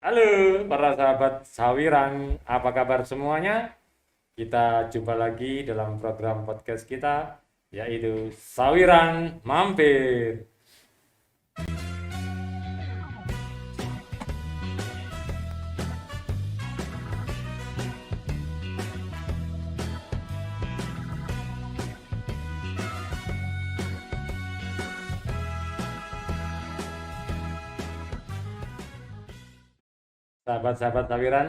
Halo para sahabat Sawiran, apa kabar semuanya? Kita jumpa lagi dalam program podcast kita, yaitu Sawiran Mampir. Sahabat-sahabat Sawiran,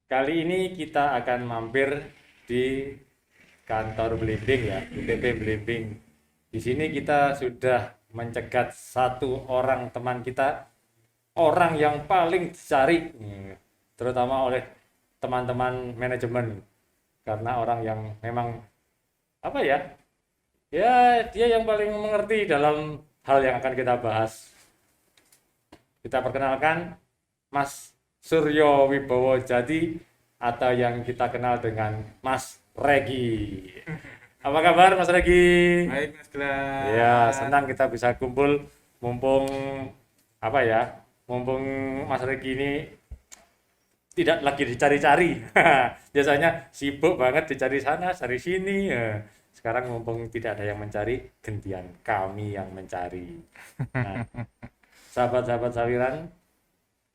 kali ini kita akan mampir di kantor Belimbing ya, UTP Belimbing. Di sini kita sudah mencegat satu orang teman kita, orang yang paling dicari, terutama oleh teman-teman manajemen, karena orang yang memang apa ya, dia yang paling mengerti dalam hal yang akan kita bahas. Kita perkenalkan Mas Suryo Wibowo Jadi atau yang kita kenal dengan Mas Regi. Apa kabar Mas Regi? Baik Mas Ya, Glar. senang kita bisa kumpul mumpung apa ya? Mumpung Mas Regi ini tidak lagi dicari-cari. Biasanya sibuk banget dicari sana, cari sini. Sekarang mumpung tidak ada yang mencari, gantian kami yang mencari. Nah, sahabat-sahabat sawiran,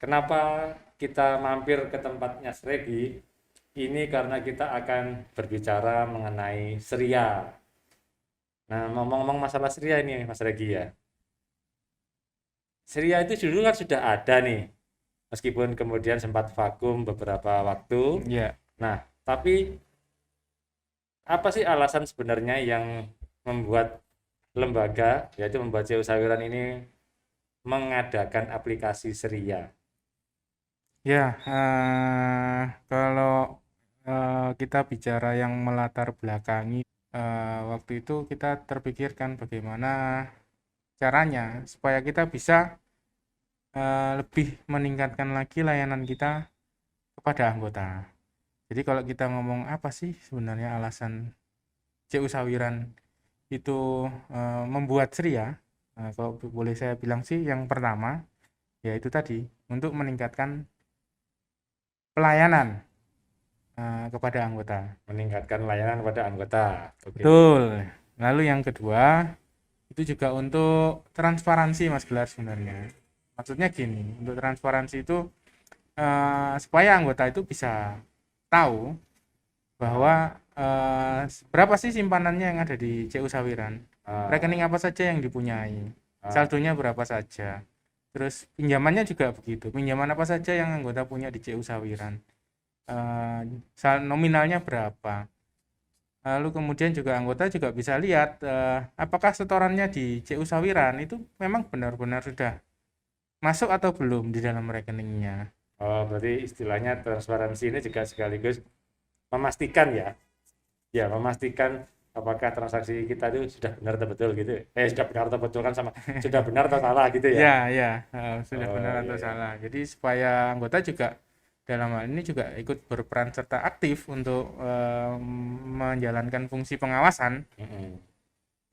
kenapa kita mampir ke tempatnya Sregi? Ini karena kita akan berbicara mengenai Seria. Nah, ngomong-ngomong masalah Seria ini, Mas Regi ya. Seria itu dulu kan sudah ada nih, meskipun kemudian sempat vakum beberapa waktu. Ya, Nah, tapi apa sih alasan sebenarnya yang membuat lembaga, yaitu membuat CU Sawiran ini mengadakan aplikasi Seria? ya. Kalau kita bicara yang melatar belakangi, waktu itu kita terpikirkan bagaimana caranya supaya kita bisa lebih meningkatkan lagi layanan kita kepada anggota. Jadi kalau kita ngomong apa sih sebenarnya alasan CU Sawiran itu membuat Seria, kalau boleh saya bilang sih yang pertama yaitu tadi untuk meningkatkan pelayanan kepada anggota. Meningkatkan layanan pada anggota. Oke. Betul. Lalu yang kedua itu juga untuk transparansi Mas Gelar sebenarnya. Maksudnya gini, untuk transparansi itu supaya anggota itu bisa tahu bahwa berapa sih simpanannya yang ada di CU Sawiran, Ah, rekening apa saja yang dipunyai, ah, saldonya berapa saja, terus pinjamannya juga begitu, pinjaman apa saja yang anggota punya di CU Sawiran, nominalnya berapa. Lalu kemudian juga anggota juga bisa lihat apakah setorannya di CU Sawiran itu memang benar-benar sudah masuk atau belum di dalam rekeningnya. oh, berarti istilahnya transparansi ini juga sekaligus memastikan ya, ya memastikan apakah transaksi kita itu sudah benar atau betul gitu. Sudah benar atau betul kan sama sudah benar atau salah gitu ya. Ya, ya, sudah benar Oh atau iya ya. salah. Jadi supaya anggota juga dalam hal ini juga ikut berperan serta aktif untuk menjalankan fungsi pengawasan. Mm-mm.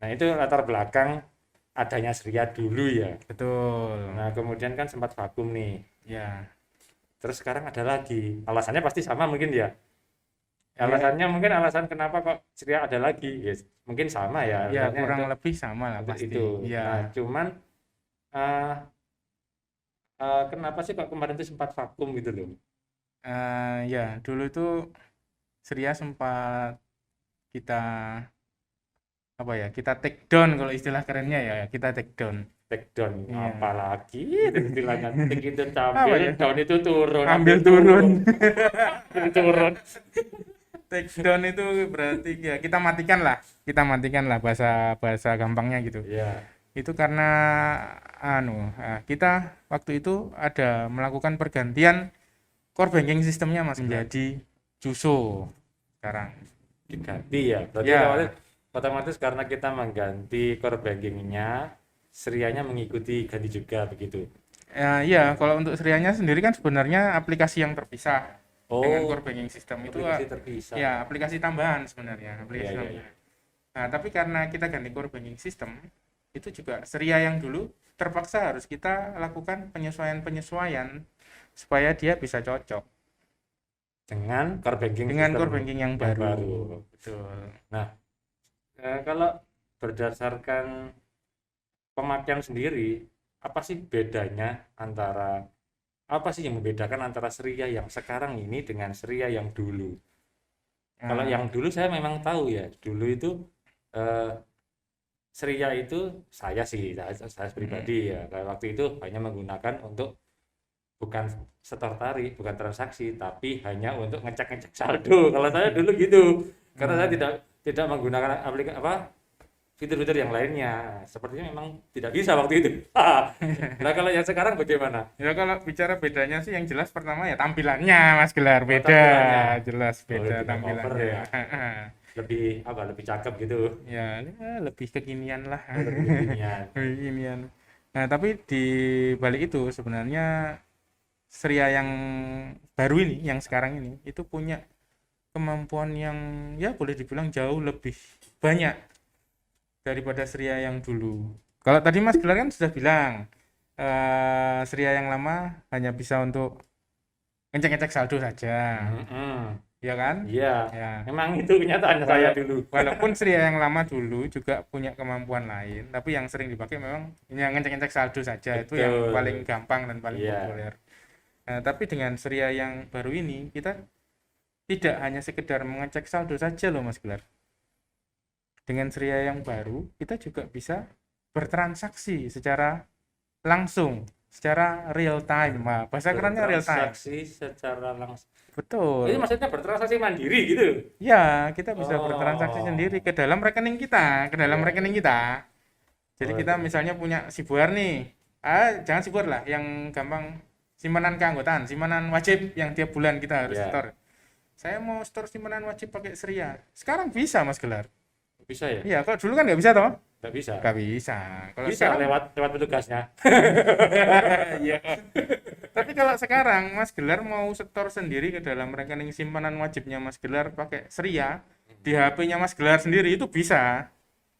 Nah itu latar belakang adanya Seria dulu ya. Betul. Nah kemudian kan sempat vakum nih. Ya, Terus sekarang ada lagi. Alasannya pasti sama mungkin ya. ya, Alasannya mungkin alasan kenapa kok Seria ada lagi. Ya, mungkin sama ya. ya Alasannya kurang lebih sama lah untuk pasti. itu. Ya, Nah cuman eh, kenapa sih kok kemarin itu sempat vakum gitu loh? ya dulu itu Seria sempat kita apa ya? Kita take down kalau istilah kerennya ya, kita take down. Take down Iya. apalagi itu istilahnya take itu Apa tampil ya? down itu turun ambil Ambil turun turun. ambil turun. Take down itu berarti ya kita matikan lah bahasa bahasa gampangnya gitu. Ya. Itu karena kita waktu itu ada melakukan pergantian core banking sistemnya Mas menjadi Juso sekarang. Diganti ya. Berarti otomatis, Ya, otomatis karena kita mengganti core bankingnya, serianya mengikuti ganti juga begitu. ya kalau untuk Serianya sendiri kan sebenarnya aplikasi yang terpisah dengan Oh, core banking system itu aplikasi terpisah. ya aplikasi tambahan sebenarnya, Iya aplikasi iya iya. tambahan. Nah, tapi karena kita ganti core banking system, itu juga Seria yang dulu terpaksa harus kita lakukan penyesuaian-penyesuaian supaya dia bisa cocok dengan core banking dengan system core banking yang baru. Betul. Nah, kalau berdasarkan pemakaian sendiri, apa sih bedanya antara apa sih yang membedakan antara Seria yang sekarang ini dengan Seria yang dulu? Kalau Nah, yang dulu saya memang tahu ya, dulu itu eh, Seria itu saya mm, pribadi ya, kayak waktu itu hanya menggunakan untuk bukan setor tarif, bukan transaksi, tapi hanya untuk ngecek-ngecek saldo. Kalau saya dulu gitu, karena saya nah, tidak menggunakan aplikasi apa fitur-fitur yang lainnya. Sepertinya memang tidak bisa waktu itu. Nah, kalau yang sekarang bagaimana? ya kalau bicara bedanya sih yang jelas pertama ya tampilannya Mas Gelar Oh, beda, tampilannya. jelas Oh, beda lebih makeover tampilannya. ya. Lebih apa? Lebih cakep gitu. Ya, ya, lebih kekinian lah. Oh, lebih kekinian. Lebih kekinian. Nah, tapi di balik itu sebenarnya Seria yang baru ini, yang sekarang ini, itu punya kemampuan yang ya boleh dibilang jauh lebih banyak daripada Seria yang dulu. Kalau tadi Mas Gelar kan sudah bilang, Seria yang lama hanya bisa untuk ngecek-ngecek saldo saja, Mm-mm. ya kan? Iya, Ya. memang itu kenyataannya saya Walau, dulu. walaupun Seria yang lama dulu juga punya kemampuan lain, tapi yang sering dipakai memang yang ngecek-ngecek saldo saja, itu yang paling Betul. gampang dan paling Iya. populer. Nah, tapi dengan Seria yang baru ini, kita tidak hanya sekedar mengecek saldo saja loh Mas Gelar. Dengan Seria yang baru, kita juga bisa bertransaksi secara langsung, secara real time. Nah, bahasa kerennya real time. Bertransaksi secara langsung. Ini Betul. maksudnya bertransaksi mandiri gitu. Ya, kita bisa bertransaksi sendiri Oh. ke dalam rekening kita, ke dalam Iya, rekening iya. kita. Jadi Oh, kita misalnya punya Sibuar nih. Jangan Sibuar lah, yang gampang simpanan keanggotaan, simpanan wajib yang tiap bulan kita harus iya. store. Saya mau store simpanan wajib pakai Seria. Sekarang bisa Mas Gelar. Bisa ya? Iya, kalau dulu kan nggak bisa toh? Nggak bisa. Nggak bisa. Kalau Bisa sekarang, lewat petugasnya. iya. Tapi kalau sekarang Mas Gelar mau setor sendiri ke dalam rekening simpanan wajibnya Mas Gelar pakai Seria, di HP-nya Mas Gelar sendiri itu bisa.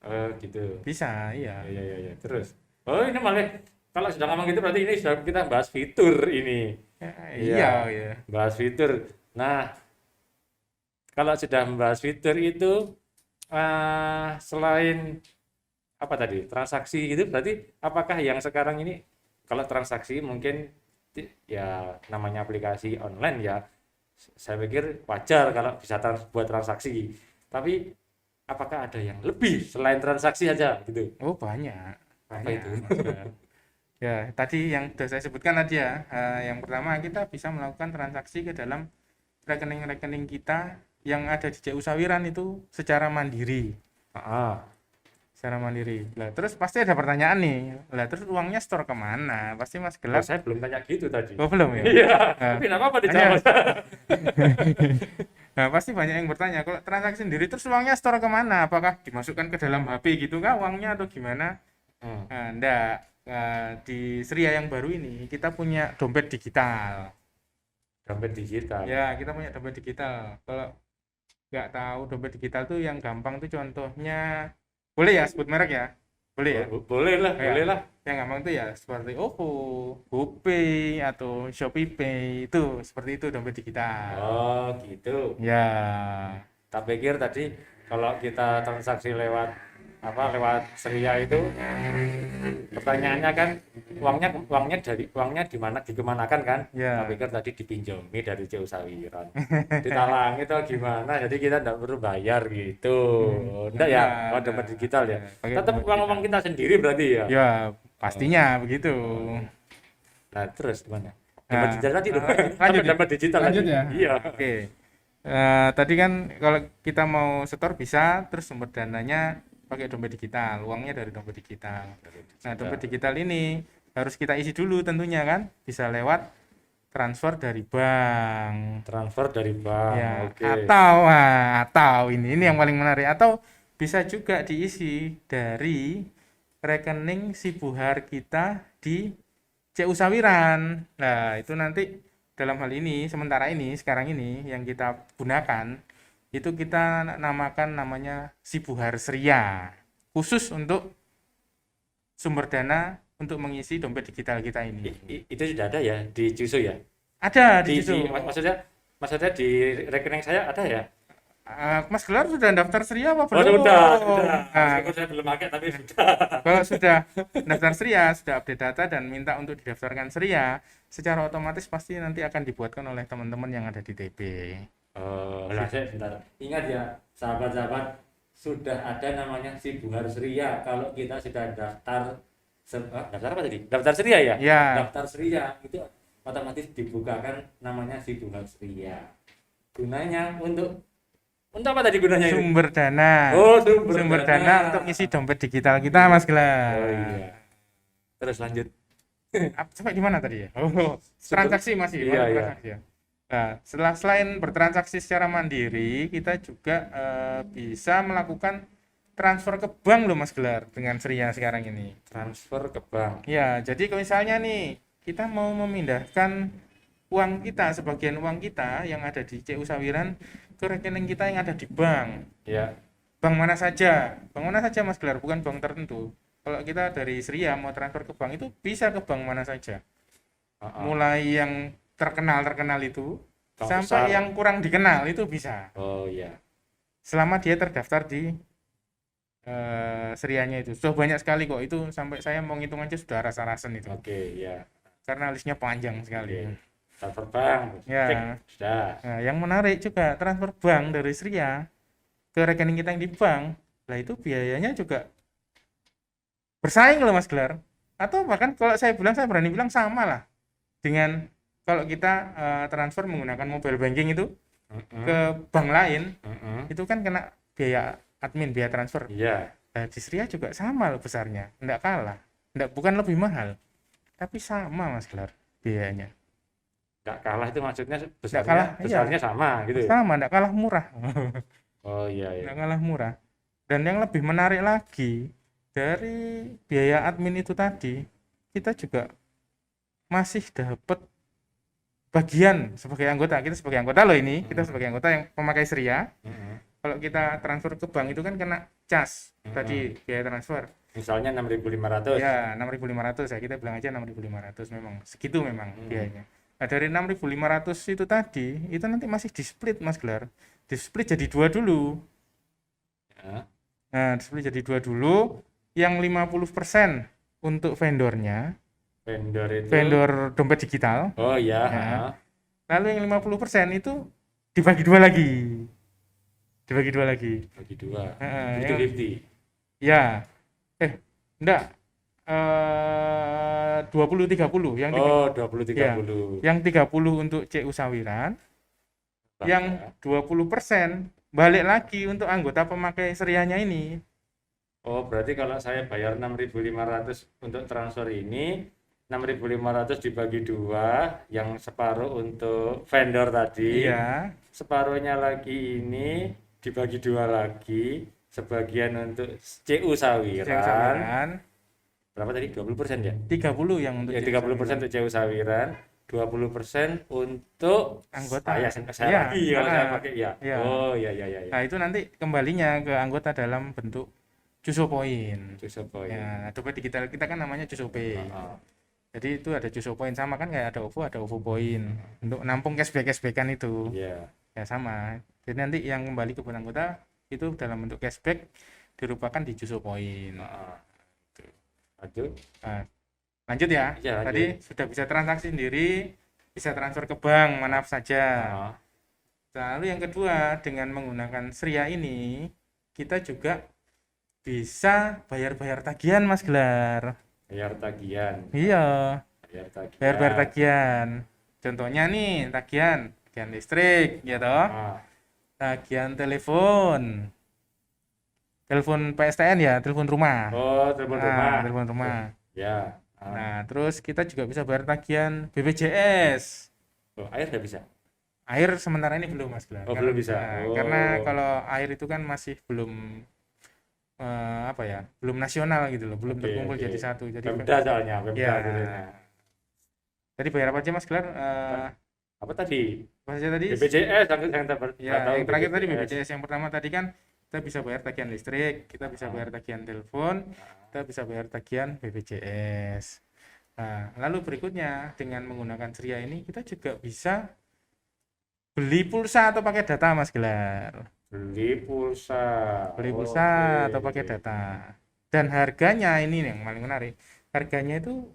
Oh, gitu. Bisa, iya. Ya, ya, ya, ya. Terus. Oh, ini malah kalau sudah ngomong gitu berarti ini sudah kita bahas fitur ini. Ya, Iya, iya, iya. bahas fitur. Nah, kalau sudah membahas fitur itu selain apa tadi transaksi itu berarti apakah yang sekarang ini kalau transaksi mungkin ya namanya aplikasi online ya saya pikir wajar kalau bisa buat transaksi tapi apakah ada yang lebih selain transaksi aja gitu Oh, banyak. apa Banyak, itu Mas Gelar. Ya, tadi yang sudah saya sebutkan tadi ya. Yang pertama kita bisa melakukan transaksi ke dalam rekening-rekening kita yang ada di CU Sawiran itu secara mandiri. ah Secara mandiri. Lah, terus pasti ada pertanyaan nih. Lah, terus uangnya store kemana? Pasti Mas oh, Gelar. saya belum tanya gitu tadi Oh, belum ya? iya Nah, tapi nggak apa-apa hanya dijawab Nah, pasti banyak yang bertanya, kalau transaksi sendiri terus uangnya store kemana? Apakah dimasukkan ke dalam HP gitu kah uangnya atau gimana? hmm, Nah, enggak. Di Seria yang baru ini kita punya dompet digital. dompet digital Ya, kita punya dompet digital. Kalau nggak tahu dompet digital tuh yang gampang tuh contohnya, boleh ya sebut merek ya? Boleh ya? boleh lah Ya, boleh lah yang gampang tuh ya seperti OVO, GoPay atau ShopeePay itu seperti itu dompet digital. oh gitu. Ya, Tak pikir tadi kalau kita transaksi lewat apa lewat Seria itu pertanyaannya kan uangnya di mana dikemanakan kan? Tak ya. pikir tadi dipinjami dari Jauh Sawiran. Ditalangi atau gimana? Jadi kita tidak perlu bayar gitu. Enggak ya? Kalau Enggak. dompet digital ya. Ya, pakai Tetap dompet uang-uang digital. kita sendiri berarti ya. Ya, Oh, pastinya begitu. nah terus gimana? Dompet Nah, digital tadi tuh. lanjut Sampai ya? dompet digital Lanjut tadi. ya? Iya. Oke. Tadi kan kalau kita mau setor bisa, terus sumber dananya pakai dompet digital, uangnya dari dompet digital. Nah, dompet digital ini harus kita isi dulu tentunya kan, bisa lewat transfer dari bank. Transfer dari bank. Ya, Oke. atau ini yang paling menarik, atau bisa juga diisi dari rekening Sibuhar kita di CU Sawiran. Nah, itu nanti dalam hal ini sementara ini sekarang ini yang kita gunakan itu kita namakan namanya Sibuhar Seria. Khusus untuk sumber dana untuk mengisi dompet digital kita ini. Itu sudah ada ya di Cuso ya? Ada di Di Juso. maksudnya di rekening saya ada ya? Mas Gelar sudah daftar Seria apa Oh, belum? sudah. Nah, Meskipun saya belum pakai tapi sudah. kalau sudah daftar Seria, sudah update data dan minta untuk didaftarkan Seria, secara otomatis pasti nanti akan dibuatkan oleh teman-teman yang ada di TP. Oh, lah saya bentar. Ingat ya, sahabat-sahabat, sudah ada namanya si Buhar Seria. Kalau kita sudah daftar apa tadi? Daftar Seria ya? Ya, Daftar Seria itu otomatis dibukakan namanya si Buhar Seria. Gunanya untuk apa tadi gunanya itu? sumber dana. Oh, sumber Sumber dana. dana untuk ngisi dompet digital kita, Mas Gelar. Oh iya. Terus lanjut. Sampai di mana tadi ya? Oh, transaksi masih, Iya, masih iya. transaksi ya. Nah, selain bertransaksi secara mandiri, kita juga bisa melakukan transfer ke bank loh Mas Gelar dengan Seria sekarang ini. Transfer ke bank. Ya, jadi kalau misalnya nih kita mau memindahkan uang kita, sebagian uang kita yang ada di CU Sawiran ke rekening kita yang ada di bank. Ya. Bank mana saja? Bank mana saja Mas Gelar, bukan bank tertentu. Kalau kita dari Seria mau transfer ke bank itu bisa ke bank mana saja. Mulai yang terkenal itu Bank sampai besar. yang kurang dikenal itu bisa. Oh iya. Selama dia terdaftar di Serianya itu. Sudah banyak sekali kok itu, sampai saya mau ngitung aja sudah rasa-rasen itu. Oke, ya. Karena listnya panjang sekali. Oke. Transfer bank. Ya. Cek. Sudah. Nah, yang menarik juga transfer bank dari Seria ke rekening kita yang di bank. Lah itu biayanya juga bersaing loh Mas Gelar. Atau bahkan kalau saya berani bilang sama lah dengan kalau kita transfer menggunakan mobile banking itu ke bank lain, itu kan kena biaya admin, biaya transfer. Iya. Nah, di Seria juga sama loh besarnya, enggak kalah. Enggak, bukan lebih mahal, tapi sama Mas Gelar biayanya. Nggak kalah itu maksudnya Enggak kalah, besarnya sama gitu ya? sama, enggak kalah murah. Oh iya, iya. Enggak kalah murah. Dan yang lebih menarik lagi, dari biaya admin itu tadi, kita juga masih dapat bagian sebagai anggota. Kita sebagai anggota loh ini, kita sebagai anggota yang pemakai Seria. Kalau kita transfer ke bank itu kan kena cas tadi biaya transfer. Misalnya 6.500. Ya, 6.500 ya, kita bilang aja 6.500, memang segitu memang biayanya. Nah, dari 6.500 itu tadi, itu nanti masih di-split Mas Gelar. Di-split jadi 2 dulu. Ya. Nah, di-split jadi 2 dulu, yang 50% untuk vendornya, Vendor itu. vendor dompet digital. Oh iya. Ya. Lalu yang 50% itu dibagi 2 lagi. Dibagi 2 lagi. Bagi 2. yang 50-50. ya. Enggak. 20-30 yang Oh, 20-30. yang 30 untuk CU Sawiran, yang 20% balik lagi untuk anggota pemakai Serianya ini. Oh, berarti kalau saya bayar 6.500 untuk transfer ini, 6.500 dibagi 2, yang separuh untuk vendor tadi. Iya. Separuhnya lagi ini dibagi 2 lagi, sebagian untuk CU Sawiran. Berapa tadi? 20% ya? 30 yang untuk Ya, 30% untuk CU Sawiran, 20% untuk anggota. Saya Ya, lagi kalau saya pakai ya. ya. Oh, iya. Nah, itu nanti kembalinya ke anggota dalam bentuk Juso Point. Juso Point. Ya, dompet digital kita kan namanya Juso Pay. Jadi itu ada Juso Point, sama kan kayak ada OVO Point. Untuk nampung cashback-cashbackan itu. Iya. Ya sama. Jadi nanti yang kembali ke anggota itu dalam bentuk cashback dirupakan di Juso Point. Lanjut ya. Ya, tadi sudah bisa transaksi sendiri, bisa transfer ke bank mana saja. Lalu yang kedua, dengan menggunakan Seria ini kita juga bisa bayar tagihan Mas Gelar. Bayar tagihan. Iya, Bayar tagihan. Contohnya nih, tagihan listrik gitu, tagihan telepon PSTN ya, telepon rumah. Oh, telepon rumah. Telepon rumah. Ya. Nah, terus kita juga bisa bayar tagihan BPJS. Oh, air nggak bisa? Air sementara ini belum Mas Gelar. Oh, belum bisa. Karena kalau air itu kan masih belum belum nasional gitu loh, belum terkumpul jadi satu. Jadi Pemda soalnya, Pemda. Tadi bayar apa aja Mas Gelar? Apa tadi? Apa saja tadi? BPJS yang terakhir tadi BPJS. Yang pertama tadi kan kita bisa bayar tagihan listrik, kita bisa bayar tagihan telepon, kita bisa bayar tagihan BPJS. Nah, lalu berikutnya dengan menggunakan Ceria ini kita juga bisa beli pulsa atau pakai data Mas Gelar. Beli pulsa. Beli pulsa Oke. atau pakai data. Dan harganya ini yang paling menarik. Harganya itu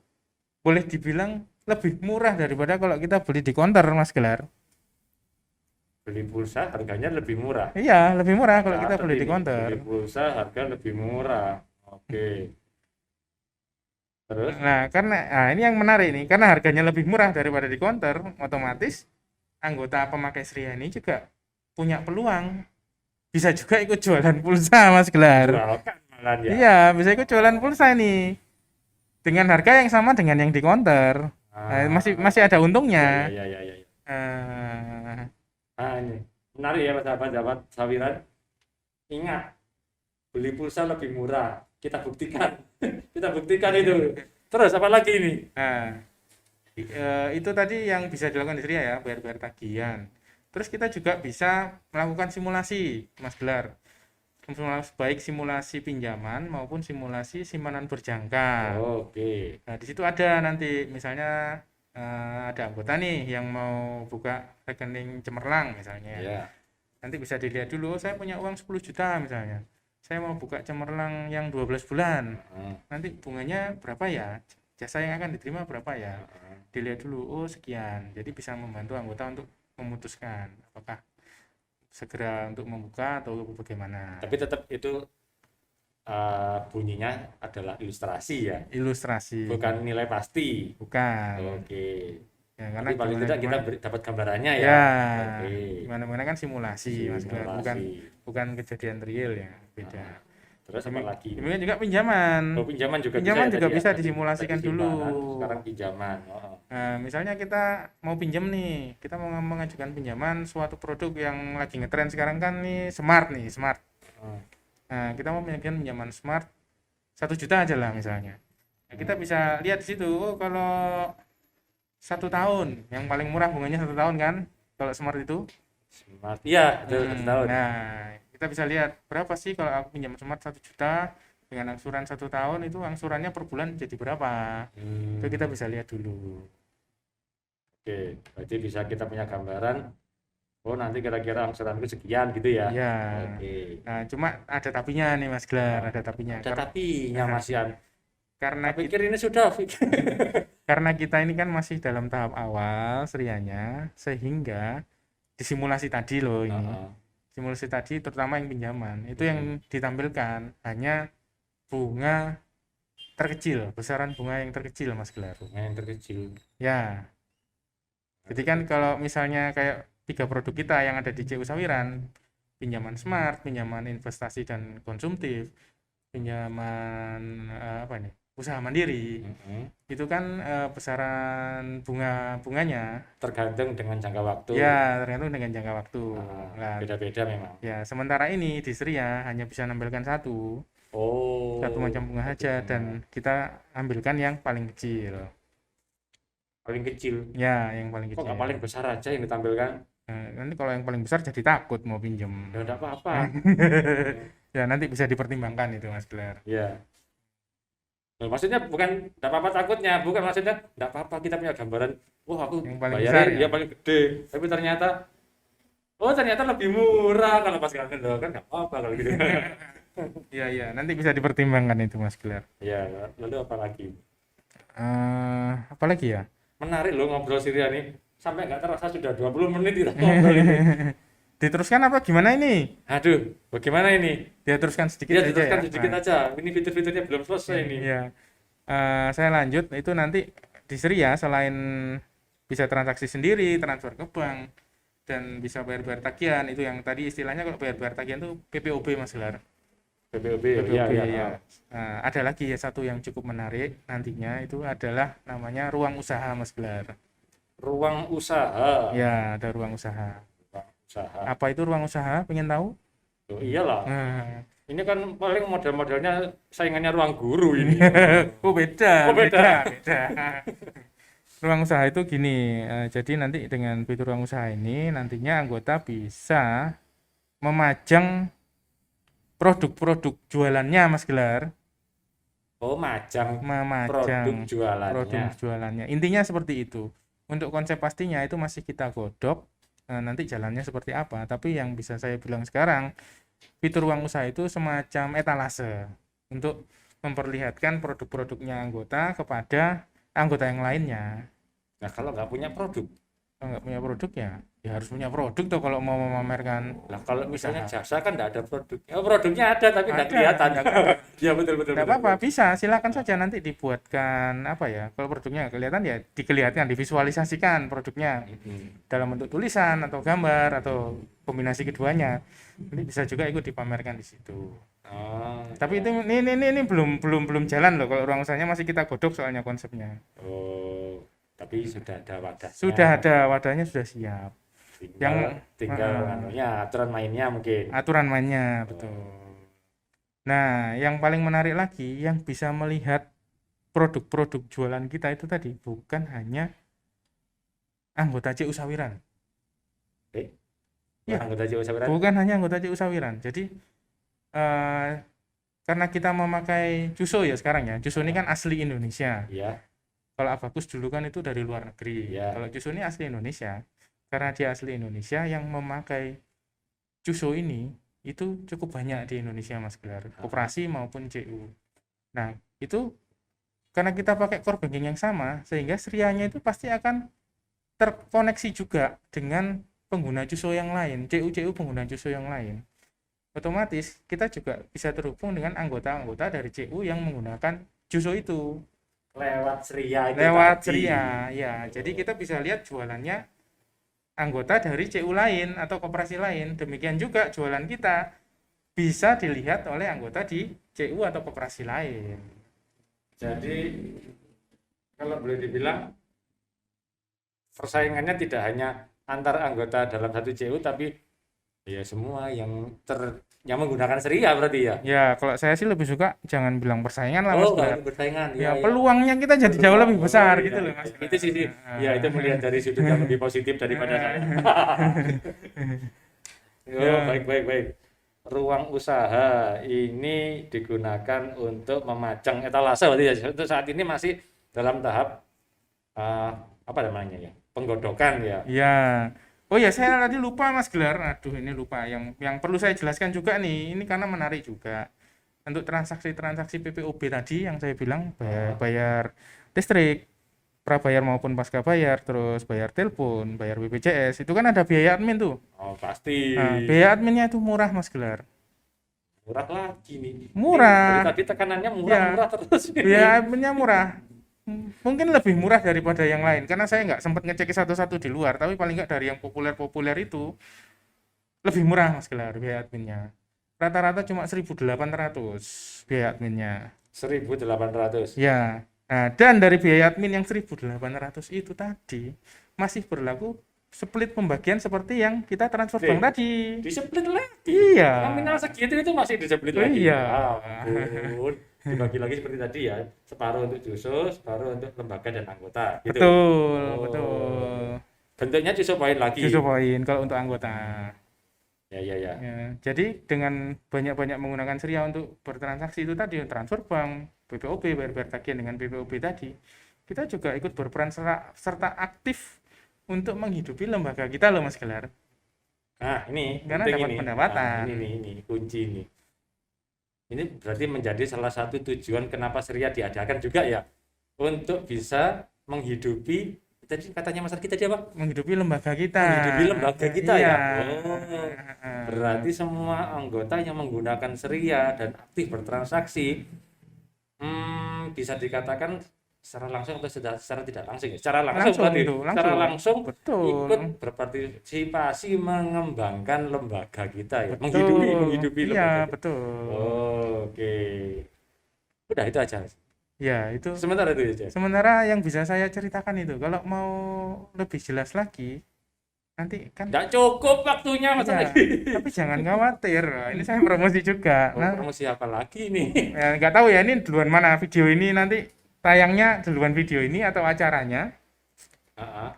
boleh dibilang lebih murah daripada kalau kita beli di counter Mas Gelar. Beli pulsa harganya lebih murah. Iya, lebih murah kalau kita Catat beli di ini, counter. beli pulsa harga lebih murah. Oke. Terus? Nah, ini yang menarik nih, karena harganya lebih murah daripada di counter, otomatis anggota pemakai Sria ini juga punya peluang bisa juga ikut jualan pulsa Mas Gelar. Jualkan malah ya. Iya, bisa ikut jualan pulsa ini dengan harga yang sama dengan yang di counter. Masih ada untungnya. Iya, iya, iya, iya. Eh, Ini menarik ya sahabat-sahabat sawiran. Ingat, beli pulsa lebih murah. Kita buktikan. Kita buktikan itu. Terus apa lagi ini? Itu tadi yang bisa dilakukan di Sria ya, bayar-bayar tagihan. Terus kita juga bisa melakukan simulasi, Mas Gelar. Baik simulasi pinjaman maupun simulasi simpanan berjangka. Oke. Nah, di situ ada nanti misalnya ada anggota nih yang mau buka rekening cemerlang misalnya. Ya. Nanti bisa dilihat dulu, saya punya uang 10 juta misalnya. Saya mau buka cemerlang yang 12 bulan. Nanti bunganya berapa ya? Jasa yang akan diterima berapa ya? Dilihat dulu, oh sekian. Jadi bisa membantu anggota untuk memutuskan apakah segera untuk membuka atau bagaimana. Tapi tetap itu bunyinya adalah ilustrasi ya, Ilustrasi. bukan nilai pasti. Bukan. Oke. Ya, karena Tapi paling tidak kita dapat gambarannya ya. Ya, Oke. gimana kan simulasi, Mas Gelar. Simulasi. Bukan kejadian real ya, beda. Terus apa lagi? Demikian juga pinjaman. Oh, pinjaman juga Pinjaman bisa, juga ya, bisa tadi disimulasikan dulu. simpanan, sekarang pinjaman. Nah, misalnya kita mau pinjam nih, kita mau mengajukan pinjaman suatu produk yang lagi ngetren sekarang kan nih, smart. Nah, kita mau mengajukan pinjaman smart 1 juta aja lah misalnya. Nah, kita bisa lihat di situ, oh, kalau 1 tahun, yang paling murah bunganya 1 tahun kan, kalau smart itu. Smart. Iya, 1 tahun. Nah, kita bisa lihat berapa sih kalau aku pinjam smart 1 juta dengan angsuran 1 tahun, itu angsurannya per bulan jadi berapa. Itu kita bisa lihat dulu. Oke, berarti bisa kita punya gambaran, oh nanti kira-kira angsuranku sekian gitu ya. Iya. Oke. Nah, cuma ada tapinya nih Mas Gelar, ada tapinya. Ada tapinya Mas Yan. Karena Tak pikir ini sudah. karena kita ini kan masih dalam tahap awal serianya, sehingga disimulasi tadi loh ini. Simulasi tadi terutama yang pinjaman, itu yang ditampilkan hanya bunga terkecil, besaran bunga yang terkecil Mas Gelar. Yang terkecil. Ya. Jadi kan kalau misalnya kayak 3 produk kita yang ada di CU Sawiran, pinjaman smart, pinjaman investasi dan konsumtif, pinjaman usaha mandiri, itu kan besaran bunganya tergantung dengan jangka waktu. ya, tergantung dengan jangka waktu. Nah, beda-beda memang. ya, sementara ini di Seria hanya bisa nampilkan satu macam bunga saja, dan kita ambilkan yang paling kecil. Paling kecil. Ya, yang paling kecil. Kok nggak paling besar aja yang ditampilkan? Nanti kalau yang paling besar jadi takut mau pinjam. Ya enggak apa-apa. Ya, nanti bisa dipertimbangkan itu Mas Gelar. Ya. Nah, maksudnya bukan enggak apa-apa takutnya, bukan maksudnya enggak apa-apa kita punya gambaran, wah aku yang paling bayarin besar, ya? paling gede, tapi ternyata lebih murah kalau pas kangen kan enggak apa-apa kalau gitu. Iya, nanti bisa dipertimbangkan itu Mas Gelar. Ya, lalu apa lagi? Apa lagi ya? Menarik loh ngobrol Syria nih. Sampai nggak terasa sudah 20 menit kita ngobrol ini. Diteruskan apa gimana ini? Aduh, bagaimana ini? Dia teruskan sedikit Ya, aja diteruskan ya. sedikit aja. Ini fitur-fiturnya belum selesai ini. Iya. Saya lanjut, itu nanti di Seria selain bisa transaksi sendiri, transfer ke bank, dan bisa bayar-bayar tagihan, itu yang tadi istilahnya kalau bayar-bayar tagihan itu PPOB Mas Gelar. PPOB, ya. Nah, ada lagi ya satu yang cukup menarik nantinya, itu adalah namanya ruang usaha Mas Gelar. Ruang usaha. Ya, ada ruang usaha. Apa itu ruang usaha? Pengen tahu? Oh, iyalah. Ini kan paling model-modelnya saingannya ruang guru ini. Beda. Ruang usaha itu gini, jadi nanti dengan fitur ruang usaha ini nantinya anggota bisa memajang produk-produk jualannya Mas Gelar. Oh, majang produk memajang produk jualannya. jualannya. Intinya seperti itu. Untuk konsep pastinya itu masih kita godok, nanti jalannya seperti apa. Tapi yang bisa saya bilang sekarang, fitur ruang usaha itu semacam etalase untuk memperlihatkan produk-produknya anggota kepada anggota yang lainnya. Nah, kalau nggak punya produk, Kalau nggak punya produk ya harus punya produk tuh kalau mau memamerkan lah kalau misalnya usaha. jasa kan nggak ada produk. Oh, produknya ada tapi nggak Ada, kelihatan. nggak kelihatan. Ya betul betul Nggak betul apa-apa, betul. bisa. Silakan saja nanti dibuatkan apa ya. Kalau produknya nggak kelihatan ya dikelihatan, divisualisasikan produknya Mm-mm. dalam bentuk tulisan atau gambar atau kombinasi keduanya. Nanti bisa juga ikut dipamerkan di situ. Oh, Tapi ya. itu ini belum jalan loh kalau ruang usahanya masih kita godok soalnya konsepnya. Oh, tapi sudah ada wadahnya. Sudah ada wadahnya sudah siap. Tinggal Yang tinggal anunya, aturan mainnya mungkin. aturan mainnya betul. Oh, Nah, yang paling menarik lagi yang bisa melihat produk-produk jualan kita itu tadi bukan hanya anggota CU Sawiran. eh, Ya, anggota jiwa sabaran. bukan hanya anggota CU Sawiran. Jadi eh, karena kita memakai Cuso ya sekarang ya. Cuso ini kan asli Indonesia. Ya, Kalau Abacus dulu kan itu dari luar negeri. ya. Kalau Cuso ini asli Indonesia. Karena dia asli Indonesia yang memakai Cuso ini itu cukup banyak di Indonesia Mas Gelar, koperasi maupun CU. Nah, itu karena kita pakai core banking yang sama sehingga serianya itu pasti akan terkoneksi juga dengan pengguna Cuso yang lain, CU pengguna Cuso yang lain. Otomatis kita juga bisa terhubung dengan anggota-anggota dari CU yang menggunakan Cuso itu Lewat Seria itu lewat tadi. Seria ya. Jadi kita bisa lihat jualannya anggota dari CU lain atau koperasi lain. Demikian juga jualan kita bisa dilihat oleh anggota di CU atau koperasi lain. Jadi kalau boleh dibilang persaingannya tidak hanya antar anggota dalam satu CU tapi ya semua yang menggunakan Seria berarti ya. Ya, kalau saya sih lebih suka jangan bilang persaingan lah Mas Oh, Gelar. nggak bersaingan Ya, ya. peluangnya kita jadi jauh lebih besar Oh, gitu iya, loh iya. Mas Gelar. Itu sih, ya itu melihat dari sudut yang lebih positif daripada saya. Oh, Ya, baik, baik, baik. Ruang usaha ini digunakan untuk memajang etalase berarti ya. Untuk saat ini masih dalam tahap eh, apa namanya ya? Penggodokan ya. ya. Oh ya, saya tadi lupa Mas Gelar. Aduh, ini lupa. Yang perlu saya jelaskan juga nih, ini karena menarik juga. Untuk transaksi-transaksi PPOB tadi yang saya bilang bayar listrik, prabayar maupun pasca bayar, terus bayar telepon, bayar BPJS, itu kan ada biaya admin tuh. Oh, pasti. Nah, biaya adminnya itu murah Mas Gelar. Murah lagi nih. Murah. Dari tadi tekanannya murah, Ya, murah terus ini. biaya adminnya murah. Mungkin lebih murah daripada yang lain karena saya nggak sempat ngecek satu-satu di luar, tapi paling nggak dari yang populer-populer itu lebih murah Mas Gelar biaya adminnya. Rata-rata cuma 1.800 biaya adminnya. 1.800. Ya. Nah, dan dari biaya admin yang 1.800 itu tadi masih berlaku split pembagian seperti yang kita transfer bank tadi. Di-split lagi. Iya. Nominal segitu itu masih di-split lagi. Iya. Ampun. Dibagi lagi seperti tadi ya. Separuh untuk Juso, separuh untuk lembaga dan anggota. Gitu. Betul, Oh. betul. Bentuknya Juso poin lagi. Justru poin kalau untuk anggota. Ya, ya, ya. Ya, jadi dengan banyak-banyak menggunakan Seria untuk bertransaksi itu tadi, transfer bank, PPOB, bayar tagihan dengan PPOB tadi, kita juga ikut berperan serta aktif untuk menghidupi lembaga kita loh Mas Gelar. Nah, ini Karena penting dapat ini. pendapatan. Nah, ini kunci ini. Ini berarti menjadi salah satu tujuan kenapa Seria diadakan juga ya. Untuk bisa menghidupi tadi katanya Mas Arki tadi apa? Menghidupi lembaga kita. Menghidupi lembaga kita Iya. ya. Oh, berarti semua anggota yang menggunakan Seria dan aktif bertransaksi bisa dikatakan secara langsung atau secara tidak langsung ya? Secara langsung, Langsung berarti. itu, Secara langsung Betul. ikut berpartisipasi mengembangkan lembaga kita ya. Betul. Menghidupi lembaga Iya, kita. betul. Oke. Udah itu aja. Ya, itu Sementara itu aja. sementara yang bisa saya ceritakan itu. Kalau mau lebih jelas lagi, nanti kan Nggak cukup waktunya Mas ya, Arki. tapi jangan khawatir. Nah, ini saya promosi juga. Oh, Nah, promosi apa lagi nih? ya, nggak tahu ya ini duluan mana video ini nanti tayangnya duluan video ini atau acaranya. Ah,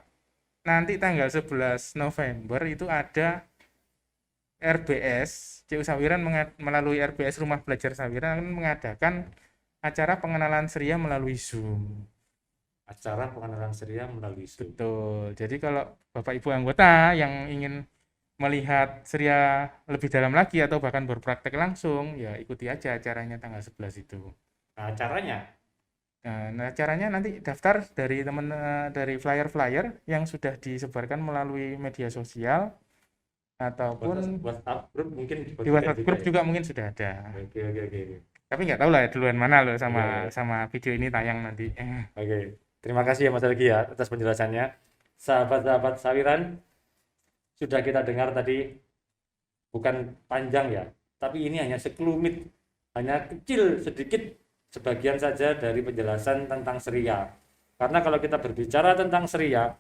Nanti tanggal 11 November itu ada RBS CU Sawiran melalui RBS Rumah Belajar Sawiran akan mengadakan acara pengenalan Seria melalui Zoom. Acara pengenalan Seria melalui Zoom. Betul. Jadi kalau Bapak Ibu anggota yang ingin melihat Seria lebih dalam lagi atau bahkan berpraktek langsung, ya ikuti aja acaranya tanggal 11 itu. Nah, caranya Nah, caranya nanti daftar dari dari flyer-flyer yang sudah disebarkan melalui media sosial ataupun WhatsApp grup mungkin di dibagikan WhatsApp juga group ya. juga mungkin sudah ada. Oke, oke, oke. Tapi nggak tahu lah ya duluan mana loh Iya, iya. sama video ini tayang nanti. Oke. Terima kasih ya Mas Algi ya atas penjelasannya. Sahabat-sahabat Sawiran, sudah kita dengar tadi bukan panjang ya, tapi ini hanya sekelumit, hanya kecil sedikit sebagian saja dari penjelasan tentang Seria. Karena kalau kita berbicara tentang Seria,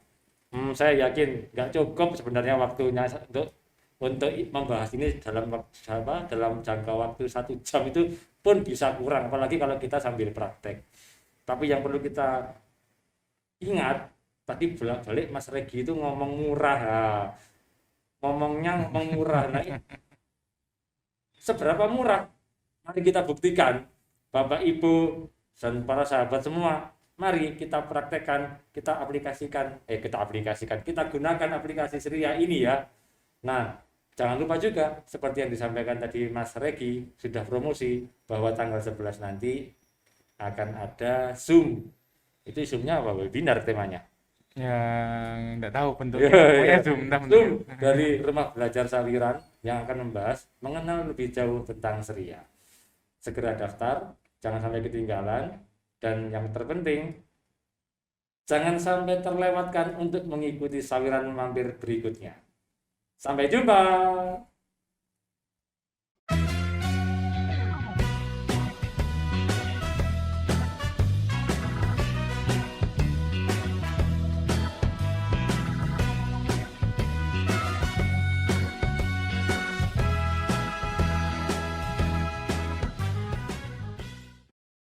saya yakin nggak cukup sebenarnya waktunya untuk membahas ini dalam jangka waktu 1 jam itu pun bisa kurang, apalagi kalau kita sambil praktek. Tapi yang perlu kita ingat, tadi bolak-balik Mas Regi itu ngomong murah, ngomongnya ngomong murah. Nah, seberapa murah? Mari kita buktikan, Bapak Ibu dan para sahabat semua. Mari kita praktekkan, kita aplikasikan, kita gunakan aplikasi Seria ini ya. Nah, jangan lupa juga, seperti yang disampaikan tadi Mas Regi, sudah promosi, bahwa tanggal 11 nanti akan ada Zoom. Itu Zoom-nya apa? Webinar temanya. Ya nggak tahu bentuknya. Iya, Pokoknya iya. Zoom, entah Zoom bentuknya. dari Rumah Belajar Sawiran yang akan membahas, mengenal lebih jauh tentang Seria. Segera daftar, jangan sampai ketinggalan, dan yang terpenting, jangan sampai terlewatkan untuk mengikuti sawiran mampir berikutnya. Sampai jumpa.